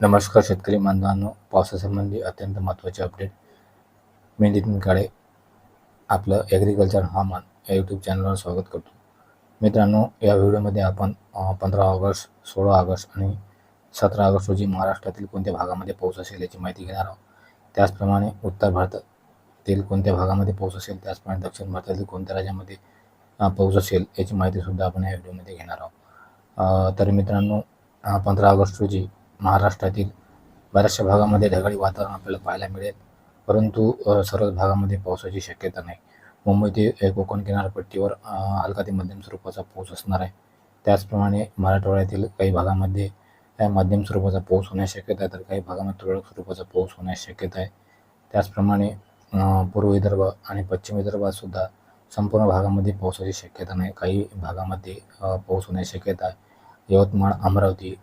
नमस्कार शेतकरी बांधवांनो, पावसासंबंधी अत्यंत महत्त्वाचे अपडेट. मी नितीन काळे आपलं ॲग्रिकल्चर हवामान या यूट्यूब चॅनलवर स्वागत करतो. मित्रांनो, या व्हिडिओमध्ये आपण 15 ऑगस्ट, 16 ऑगस्ट आणि 17 ऑगस्ट रोजी महाराष्ट्रातील कोणत्या भागामध्ये पाऊस असेल याची माहिती घेणार आहोत. त्याचप्रमाणे उत्तर भारतातील कोणत्या भागामध्ये पाऊस असेल, त्याचप्रमाणे दक्षिण भारतातील कोणत्या राज्यामध्ये पाऊस असेल याची माहितीसुद्धा आपण या व्हिडिओमध्ये घेणार आहोत. तर मित्रांनो, 15 ऑगस्ट रोजी महाराष्ट्रातील बऱ्याचशा भागामध्ये ढगाळी वातावरण आपल्याला पाहायला मिळेल, परंतु सर्वच भागामध्ये पावसाची शक्यता नाही. मुंबई ते कोकण किनारपट्टीवर हलका ते मध्यम स्वरूपाचा पाऊस असणार आहे. त्याचप्रमाणे मराठवाड्यातील काही भागामध्ये मध्यम स्वरूपाचा पाऊस होण्याची शक्यता आहे, तर काही भागामध्ये तुरळक स्वरूपाचा पाऊस होण्याची शक्यता आहे. त्याचप्रमाणे पूर्व विदर्भ आणि पश्चिम विदर्भात सुद्धा संपूर्ण भागामध्ये पावसाची शक्यता नाही. काही भागामध्ये पाऊस होण्याची शक्यता आहे. यवतमाळ, अमरावती,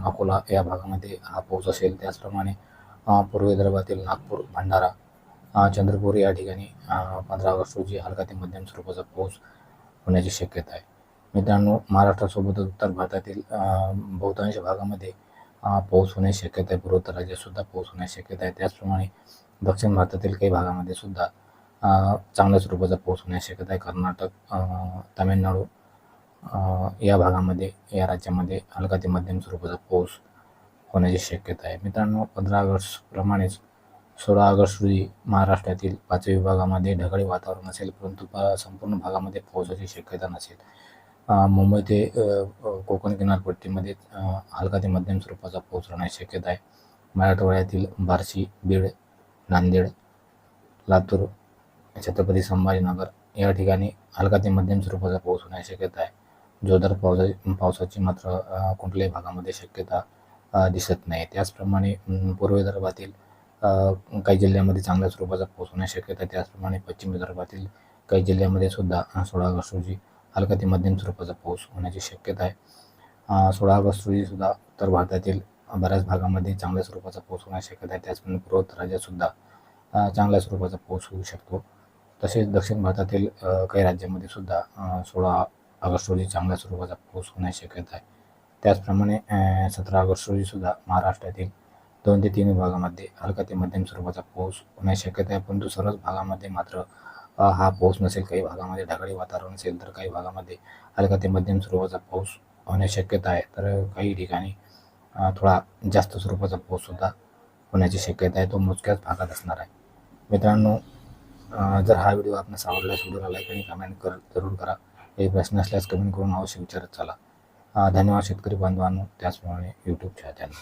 अकोला या भागामध्ये हा पाऊस असेल. त्याचप्रमाणे पूर्व विदर्भातील नागपूर, भंडारा, चंद्रपूर या ठिकाणी 15 ऑगस्ट रोजी हलका ते मध्यम स्वरूपाचा पाऊस होण्याची शक्यता आहे. मित्रांनो, महाराष्ट्रासोबतच उत्तर भारतातील बहुतांश भागामध्ये पाऊस होण्याची शक्यता आहे. पूर्वोत्तर राज्यातसुद्धा पाऊस होण्याची शक्यता आहे. त्याचप्रमाणे दक्षिण भारतातील काही भागामध्ये सुद्धा चांगल्या स्वरूपाचा पाऊस होण्याची शक्यता आहे. कर्नाटक, तामिळनाडू या भागामध्ये, या राज्यामध्ये हलका ते मध्यम स्वरूपाचा पाऊस होण्याची शक्यता आहे. मित्रांनो, 15 ऑगस्टप्रमाणेच 16 ऑगस्ट रोजी महाराष्ट्रातील 5 विभागामध्ये ढगाळी वातावरण असेल, परंतु संपूर्ण भागामध्ये पावसाची शक्यता नसेल. मुंबई ते कोकण किनारपट्टीमध्ये हलका ते मध्यम स्वरूपाचा पाऊस राहण्याची शक्यता आहे. मराठवाड्यातील बार्शी, बीड, नांदेड, लातूर, छत्रपती संभाजीनगर या ठिकाणी हलका ते मध्यम स्वरूपाचा पाऊस होण्याची शक्यता आहे. जोरदार पावसाची मात्र कुठल्याही भागामध्ये शक्यता दिसत नाही. त्याचप्रमाणे पूर्व विदर्भातील काही जिल्ह्यामध्ये चांगल्या स्वरूपाचा पाऊस होण्याची शक्यता आहे. त्याचप्रमाणे पश्चिम विदर्भातील काही जिल्ह्यामध्ये सुद्धा 16 ऑगस्ट रोजी हलका ते मध्यम स्वरूपाचा पाऊस होण्याची शक्यता आहे. 16 ऑगस्ट रोजी सुद्धा उत्तर भारतातील बऱ्याच भागामध्ये चांगल्या स्वरूपाचा पाऊस होण्याची शक्यता आहे. त्याचप्रमाणे पूर्वोत्तर राज्यातसुद्धा चांगल्या स्वरूपाचा पाऊस होऊ शकतो. तसेच दक्षिण भारतातील काही राज्यामध्ये सुद्धा 16 ऑगस्ट रोजी चांगल्या स्वरूपाचा पाऊस होण्याची शक्यता आहे. त्याचप्रमाणे 17 ऑगस्ट रोजी सुद्धा महाराष्ट्रातील 2 ते 3 विभागामध्ये हलका ते मध्यम स्वरूपाचा पाऊस होण्याची शक्यता आहे. परंतु सर्वच भागामध्ये मात्र हा पाऊस नसेल. काही भागामध्ये ढगाळी वातावरण असेल, तर काही भागामध्ये हलका ते मध्यम स्वरूपाचा पाऊस होण्याची शक्यता आहे. तर काही ठिकाणी थोडा जास्त स्वरूपाचा पाऊससुद्धा होण्याची शक्यता आहे. तो मोजक्याच भागात असणार आहे. मित्रांनो, जर हा व्हिडिओ आपणास आवडल्यास व्हिडिओला लाईक आणि कमेंट जरूर करा. काही प्रश्न असल्यास कमेंट करून अवश्य विचारत चला. धन्यवाद शेतकरी बांधवांनो, त्याचप्रमाणे यूट्यूबच्या चॅनल.